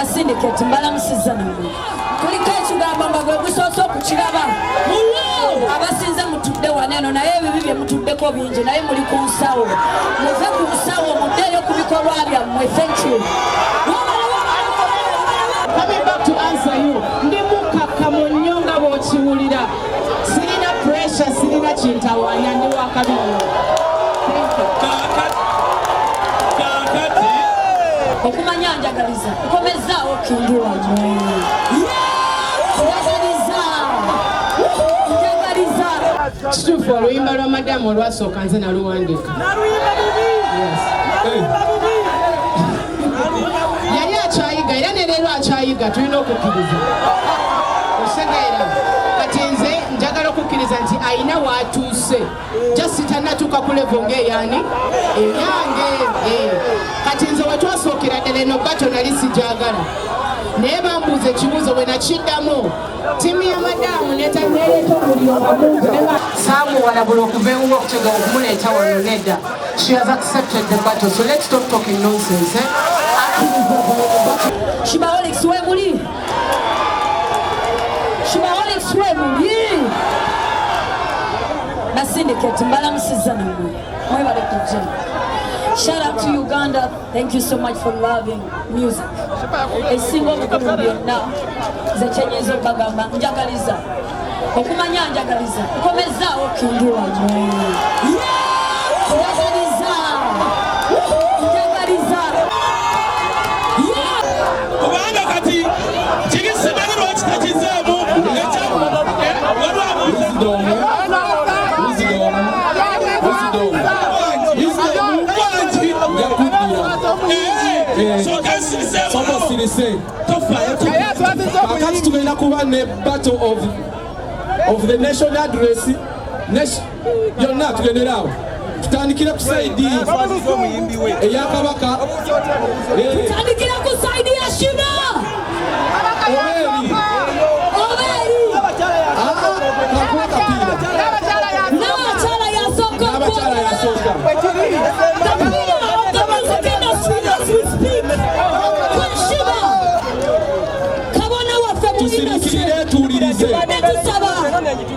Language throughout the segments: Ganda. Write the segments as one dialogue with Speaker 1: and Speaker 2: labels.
Speaker 1: Basindiketi mbalamusiza namwe. Kuliko ekigamba nga gwe gusoose okukiraba. Abasinze mutudde waneno naye ebibi bye mutuddeko bingi naye muli ku nsawo. Muve ku nsawo muddeyo ku bikolwa byammwe. Thank you.
Speaker 2: Coming back to answer you, ndi mukakkamu nnyo nga bw'okiwulira. Sirina pressure, sirina kintawaanya ndi wakabiri. Thank you.
Speaker 1: Okumanya njagaliza komezaawo kingi wamwe
Speaker 2: kituufu oluyimba lwa madamu olwasooka nze naluwandiika yali akyayiga era ne leero akyayiga tulina okukkiriza osegaera kati nze njagala okukkiriza nti ayina waatuuse just tannatuuka ku levo ng'eyaani eyange kati nze we twasookera ddala eno bato nali sijaagala naye bambuuza ekibuuzo bwe nakiddamu ttiimu ya madamu netanneereeta omuliro saamuwalabula okuva ewuwa okutega okumuleeta wano nedda. She has accepted the battle, so let's stop talking nonsense.
Speaker 1: Sheebah Alex we muli. Sheebah Alex we muli. Basindiketi mbalamusiza namwe. Mwebale kujja. Shout out to Uganda. Thank you so much for loving music. Esinga obukulu byonna ze kyenyiza okubagamba njagaliza okumanya njagaliza komezaawo kingi wamwe
Speaker 3: kubanga kati kirisimani lwakitakizeemu
Speaker 4: kakati tugenda kuba ne battle of the national address yonna tugendera awo tutandikira ku saidi eya kabaka
Speaker 1: tutandikira ku saidi ya Sheebah
Speaker 4: Oberi kakuwa kapira
Speaker 1: n'abakyala yasooka
Speaker 4: tusirikirire tuwulirize
Speaker 1: tusaba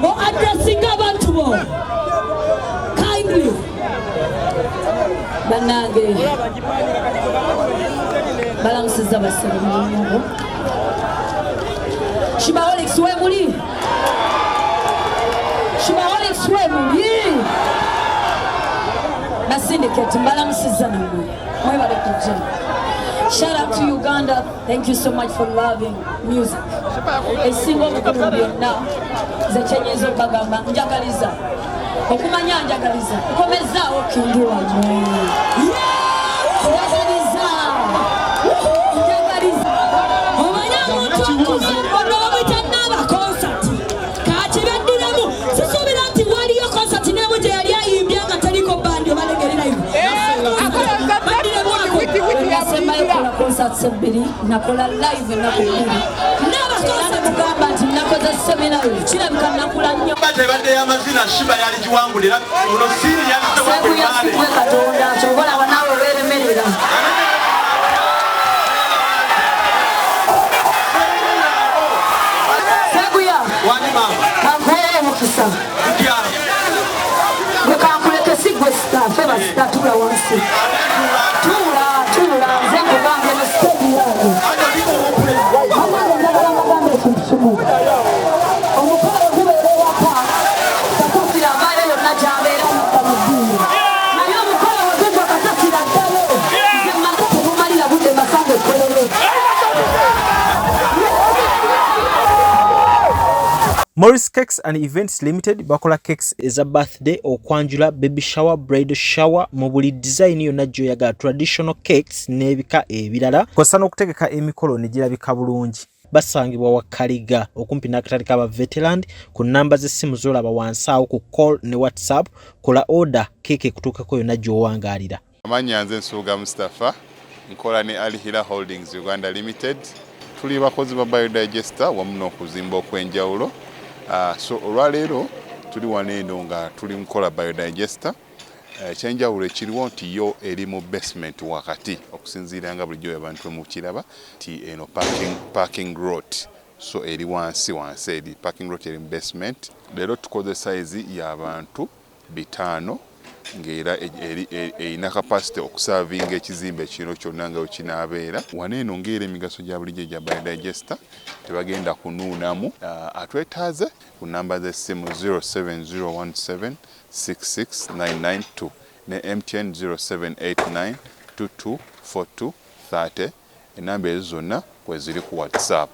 Speaker 1: o addressinga abantu bo kindly bannange balamusiza basebe mulimu Sheebah Alex we muli Sheebah Alex we muli basindiketi mbalamusiza namwe mwebale kujja. Shout out to Uganda. Thank you so much for loving music. Esinga obukulu byonna ze kyenyiza okubagamba njagaliza okumanya njagaliza komezaawo kingi wamwe omanya omuntu ono bamwita naaba concert kakibaddiremu sisuubira nti waliyo concert neemu gye yali ayimbye nga taliko bandi obalegererayo nasembayo kola concert ebbiri nakola live ennaku bbiri nabakoze mugamba nti nakoze seminayo kirabika nakula nnyo
Speaker 3: tebadde y'amazina Sheebah yali giwangulira ono siiri
Speaker 1: yaliseekwe katonda kyobalaba naawe weeremerera seekuya kankuweeyo omukisa gwe kankuleke si gwe sitafe basita tuula wansi tuula nze nkugambye mu siteegi yange amaze njagala mbagambe ekintu kimu omukolo gubeera ewaka kakufira amaayo yonna gy'abeera mudda mu ddiini naye omukolo we gugwa kasasira ddalo nze mmaze tegumalira budde mbasanga ekkolero
Speaker 5: Morris Cakes and Events Limited bakola cakes eza birthday okwanjula baby shower bridal shower mu buli design yonna gy'oyagala traditional cakes n'ebika ebirala kosa n'okutegeka emikolo ne girabika bulungi. Basangibwa wa Kaliga okumpi n'akatale k'aba veteran ku namba z'essimu z'olaba wansi awo ku call ne WhatsApp kola order cake kutuukako yonna gy'owangaalira.
Speaker 6: Amanya nze Nsuuga Mustafa nkola ne Alihira Holdings Uganda Limited tuli bakozi ba biodigester wamu n'okuzimba okwenjawulo. So olwaleero tuli wano eno nga tuli nkola biodigester Ekyenjawulo ekiriwo nti yo eri mu basement wakati okusinziira nga bulijjo abantu mu kiraba nti eno parking lot so eri wansi eri parking lot eri mu basement. Leero tukoze size y'abantu 5 ng'era erina capacity okusavinga ekizimbe kino kyonna nga wekinaabeera. Wano eno ng'era emigaso gya bulijjo gya biodigester tebagenda kunuunamu. Atwetaaze ku namba z'essimu 07017669992 ne MTN 0789224230. Enamba ezo zonna kwe ziri ku WhatsApp.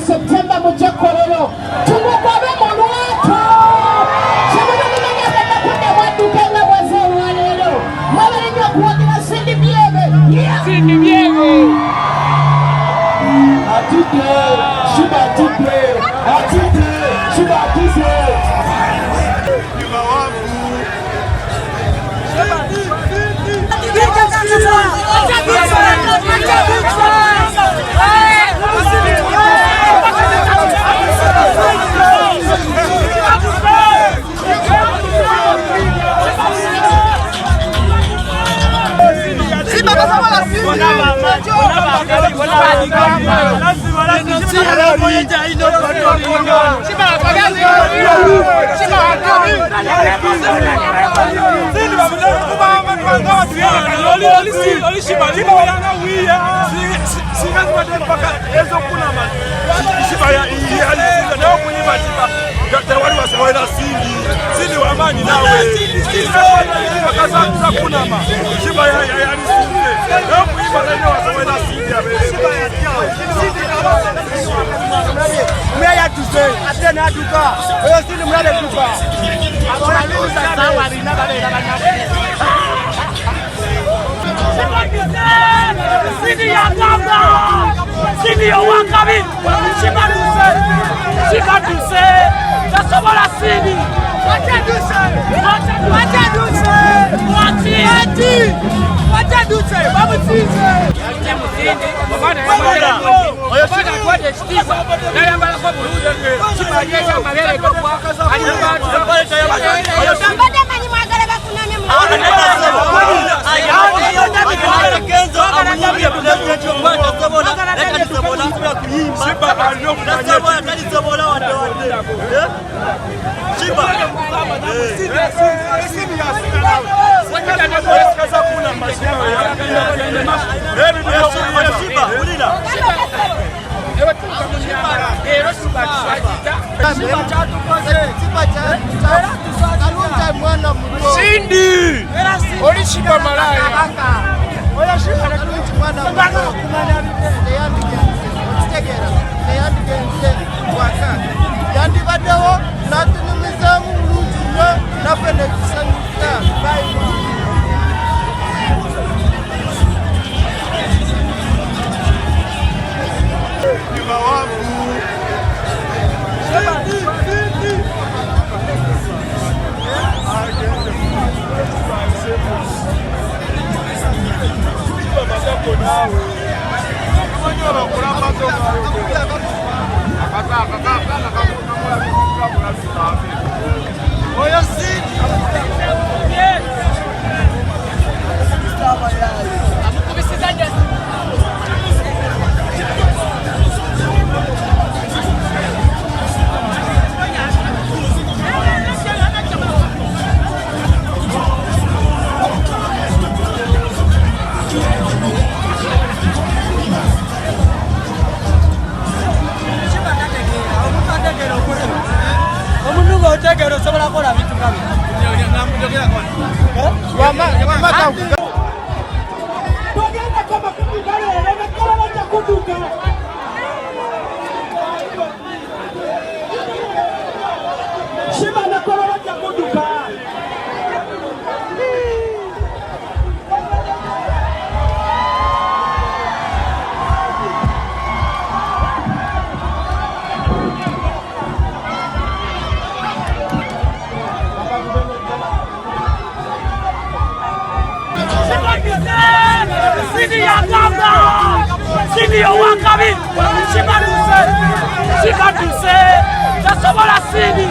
Speaker 2: September mujekolero tumugobe mu lwato kyemunamumanyagadakudde bwaze olwaleero mwabalenyo okuwagira Sindi Byebe atidde Sheebah atidde Sheebah atidde
Speaker 7: Sindi! Oli Sheebah malaya. Oya Sheebah nakuti mwana mwana kumanya bide yandigenze waka. Yandibaddewo natunyumizaamu bulungi nnyo naffe ne tusanyuka.
Speaker 8: Sini owakabi. Sheebah duse. Tosobola sini.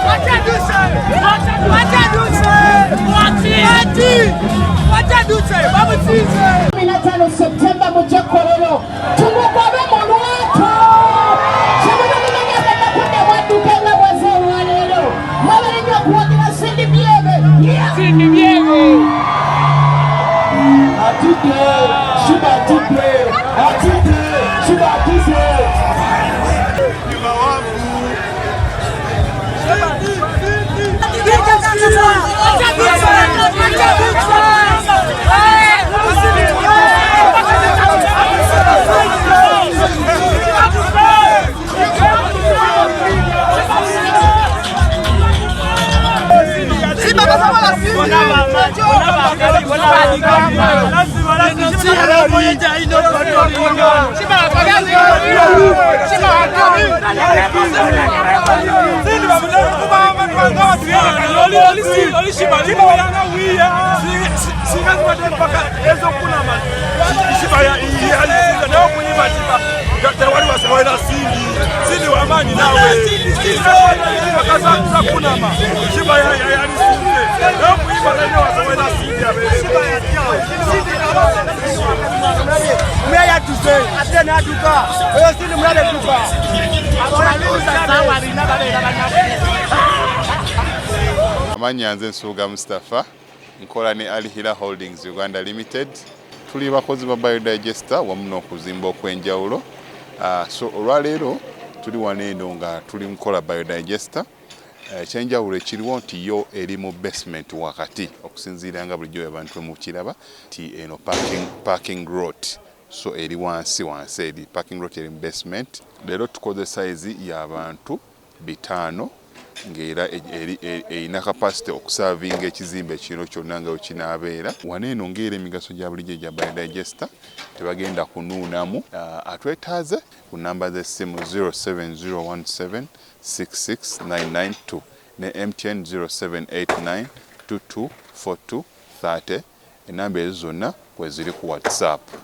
Speaker 8: Wacha duse. Babuzize.
Speaker 2: 15 Septemba mujekolero. Tumugobe monwato.
Speaker 8: Sini biebe.
Speaker 7: Sheebah
Speaker 6: Amanya nze Nsuuga Mustafa nkola ne Alihira Holdings Uganda Limited. Tuli bakozi ba biodigester wamu n'okuzimba okwenjawulo. So olwaleero tuli waneeno nga tuli mukola biodigester. Ekyenjawulo ekiriwo nti yo eri mu basement wakati okusinziira nga bulijjo abantu mu kiraba ti eno parking lot. So eri wansi eri parking lot eri mu basement. Leero tukoze size y'abantu 5 ng'era erina capacity okusavinga ekizimbe kino kyonna nga wekinaabeera. Waneeno ng'era emigaso gya bulijjo gya biodigester tebagenda kunuunamu. Atwetaaze ku namba z'essimu 07017669992 ne MTN 0789224230. Enamba ezo zonna kweziri ku WhatsApp.